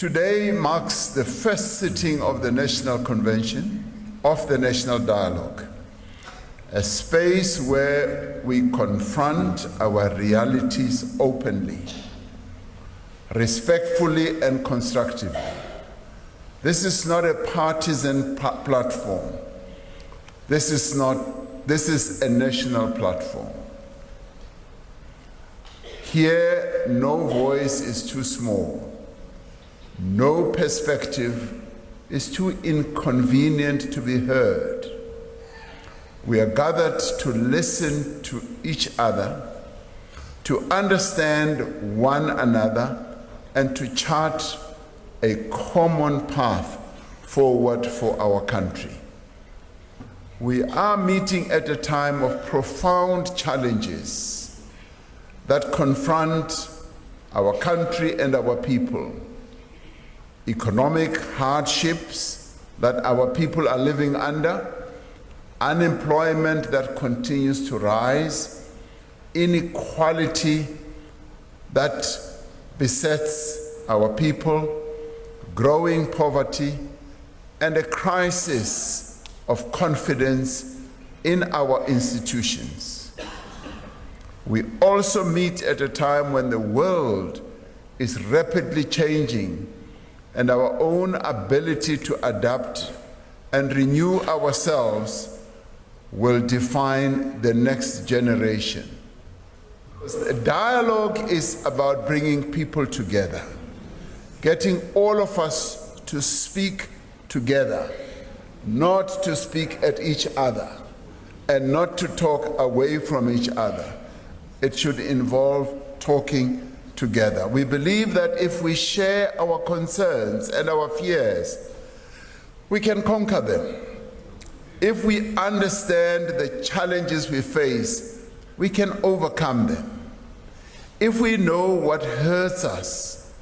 Today marks the first sitting of the National Convention of the National Dialogue, a space where we confront our realities openly, respectfully and constructively. This is not a partisan platform. This is a national platform. Here, no voice is too small. No perspective is too inconvenient to be heard. We are gathered to listen to each other, to understand one another, and to chart a common path forward for our country. We are meeting at a time of profound challenges that confront our country and our people. Economic hardships that our people are living under, unemployment that continues to rise, inequality that besets our people, growing poverty, and a crisis of confidence in our institutions. We also meet at a time when the world is rapidly changing, and our own ability to adapt and renew ourselves will define the next generation. The dialogue is about bringing people together, getting all of us to speak together, not to speak at each other, and not to talk away from each other. It should involve talking together. We believe that if we share our concerns and our fears, we can conquer them. If we understand the challenges we face, we can overcome them. If we know what hurts us,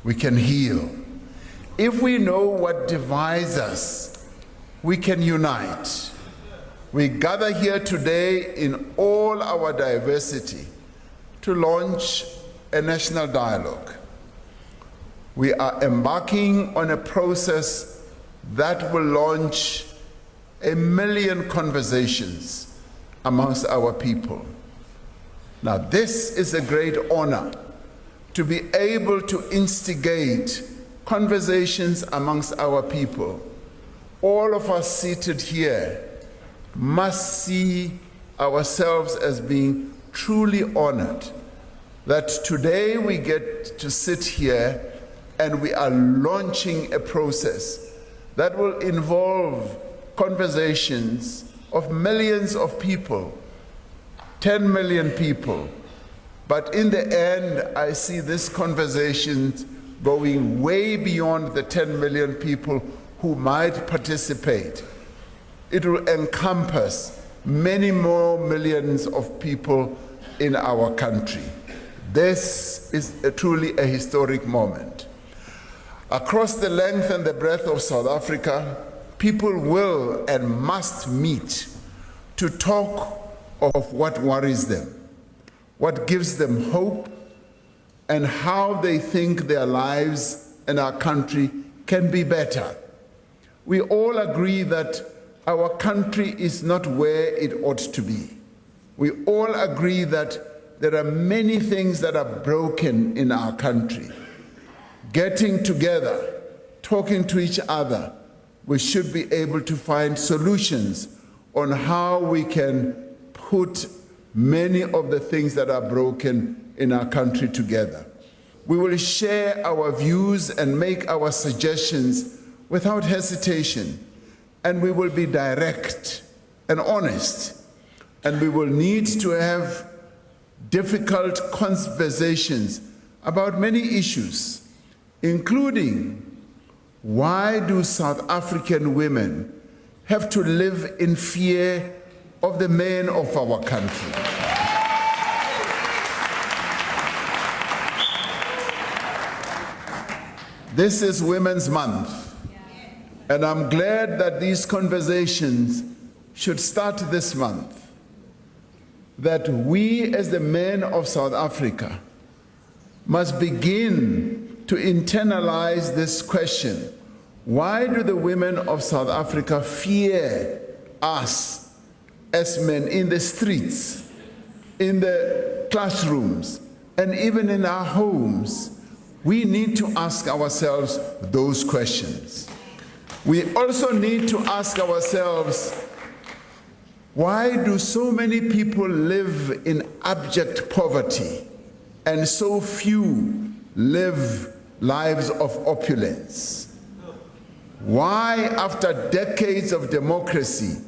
we can heal. If we know what divides us, we can unite. We gather here today in all our diversity to launch a national dialogue. We are embarking on a process that will launch 1 million conversations amongst our people. Now, this is a great honor to be able to instigate conversations amongst our people. All of us seated here must see ourselves as being truly honored that today we get to sit here and we are launching a process that will involve conversations of millions of people, 10 million people. But in the end, I see this conversation going way beyond the 10 million people who might participate. It will encompass many more millions of people in our country. This is truly a historic moment. Across the length and the breadth of South Africa, people will and must meet to talk of what worries them, what gives them hope, and how they think their lives and our country can be better. We all agree that our country is not where it ought to be. We all agree that there are many things that are broken in our country. Getting together, talking to each other, we should be able to find solutions on how we can put many of the things that are broken in our country together. We will share our views and make our suggestions without hesitation, and we will be direct and honest, and we will need to have difficult conversations about many issues, including why do South African women have to live in fear of the men of our country? This is Women's Month, and I'm glad that these conversations should start this month. That we as the men of South Africa must begin to internalize this question. Why do the women of South Africa fear us as men in the streets, in the classrooms, and even in our homes? We need to ask ourselves those questions. We also need to ask ourselves, why do so many people live in abject poverty and so few live lives of opulence? Why, after decades of democracy,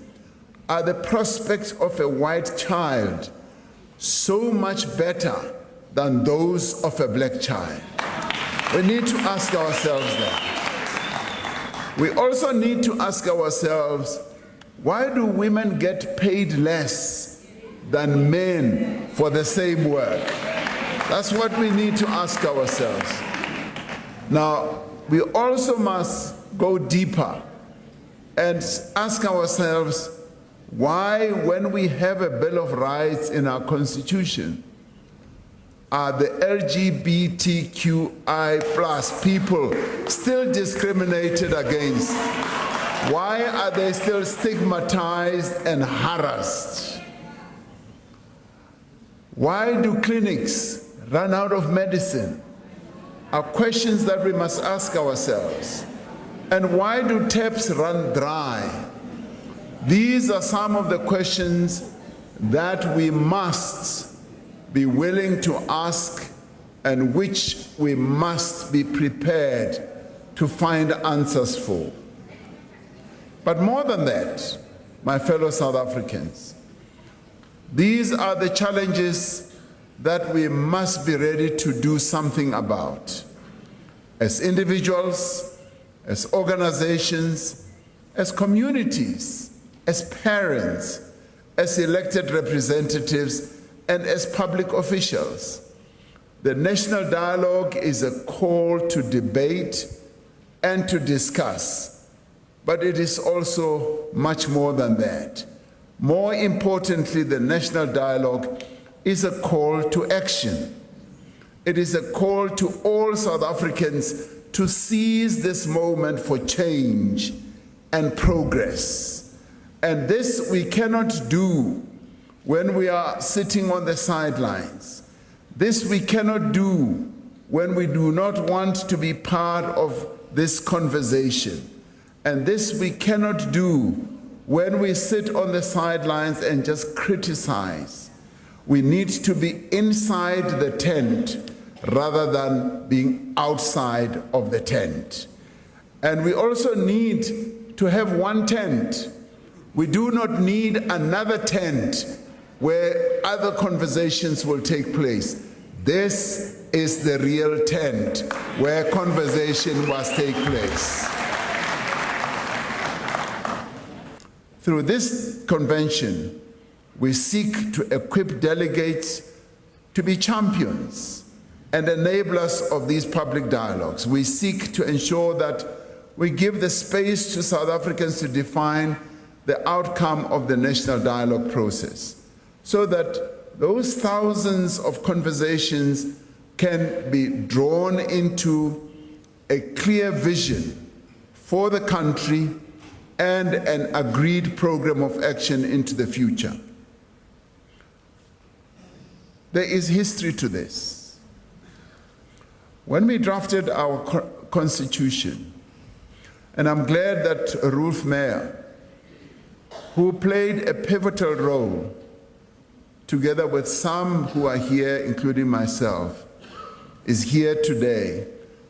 are the prospects of a white child so much better than those of a black child? We need to ask ourselves that. We also need to ask ourselves, why do women get paid less than men for the same work? That's what we need to ask ourselves. Now, we also must go deeper and ask ourselves why, when we have a Bill of Rights in our Constitution, are the LGBTQI plus people still discriminated against? Why are they still stigmatized and harassed? Why do clinics run out of medicine? Are questions that we must ask ourselves. And why do taps run dry? These are some of the questions that we must be willing to ask and which we must be prepared to find answers for. But more than that, my fellow South Africans, these are the challenges that we must be ready to do something about. As individuals, as organizations, as communities, as parents, as elected representatives, and as public officials. The national dialogue is a call to debate and to discuss, but it is also much more than that. More importantly, the national dialogue is a call to action. It is a call to all South Africans to seize this moment for change and progress. And this we cannot do when we are sitting on the sidelines. This we cannot do when we do not want to be part of this conversation. And this we cannot do when we sit on the sidelines and just criticize. We need to be inside the tent rather than being outside of the tent. And we also need to have one tent. We do not need another tent where other conversations will take place. This is the real tent where conversation must take place. Through this convention, we seek to equip delegates to be champions and enablers of these public dialogues. We seek to ensure that we give the space to South Africans to define the outcome of the national dialogue process, so that those thousands of conversations can be drawn into a clear vision for the country and an agreed program of action into the future. There is history to this. When we drafted our constitution, and I'm glad that Ruth Meyer, who played a pivotal role, together with some who are here, including myself, is here today,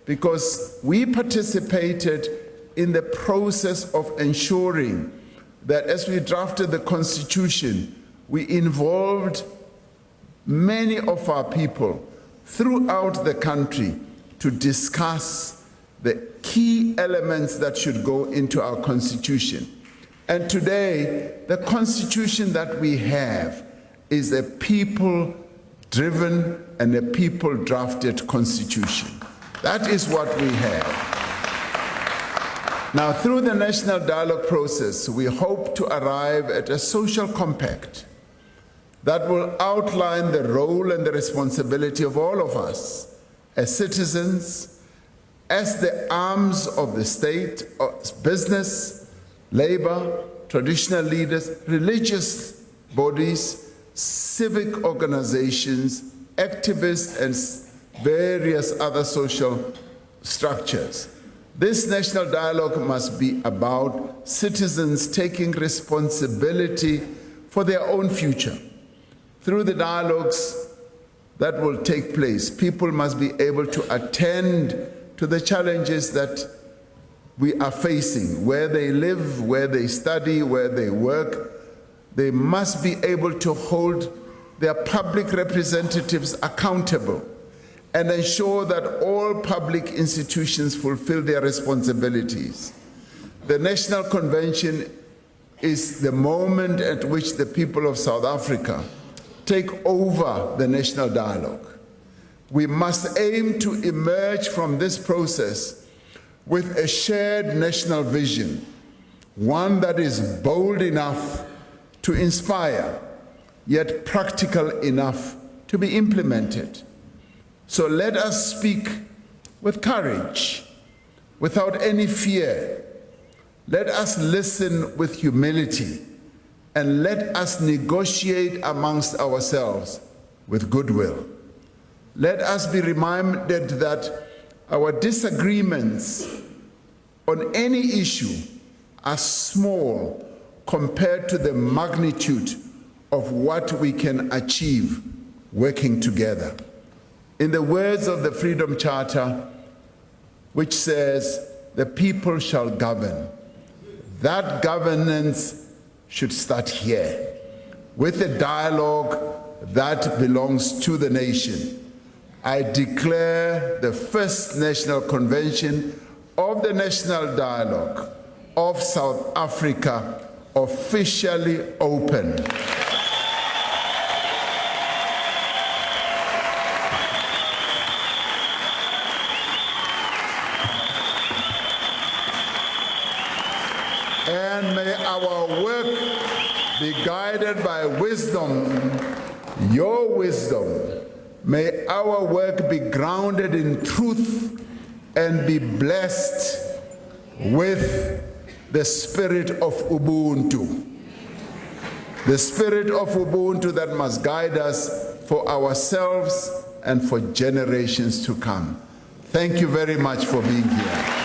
because we participated in the process of ensuring that as we drafted the Constitution, we involved many of our people throughout the country to discuss the key elements that should go into our Constitution. And today, the Constitution that we have is a people-driven and a people-drafted Constitution. That is what we have. Now, through the national dialogue process, we hope to arrive at a social compact that will outline the role and the responsibility of all of us as citizens, as the arms of the state, business, labor, traditional leaders, religious bodies, civic organizations, activists, and various other social structures. This national dialogue must be about citizens taking responsibility for their own future. Through the dialogues that will take place, people must be able to attend to the challenges that we are facing, where they live, where they study, where they work. They must be able to hold their public representatives accountable and ensure that all public institutions fulfill their responsibilities. The National Convention is the moment at which the people of South Africa take over the national dialogue. We must aim to emerge from this process with a shared national vision, one that is bold enough to inspire, yet practical enough to be implemented. So let us speak with courage, without any fear. Let us listen with humility, and let us negotiate amongst ourselves with goodwill. Let us be reminded that our disagreements on any issue are small compared to the magnitude of what we can achieve working together. In the words of the Freedom Charter, which says, "The people shall govern," that governance should start here, with a dialogue that belongs to the nation. I declare the first National Convention of the National Dialogue of South Africa officially open. And may our work be guided by wisdom, your wisdom. May our work be grounded in truth and be blessed with the spirit of Ubuntu. The spirit of Ubuntu that must guide us for ourselves and for generations to come. Thank you very much for being here.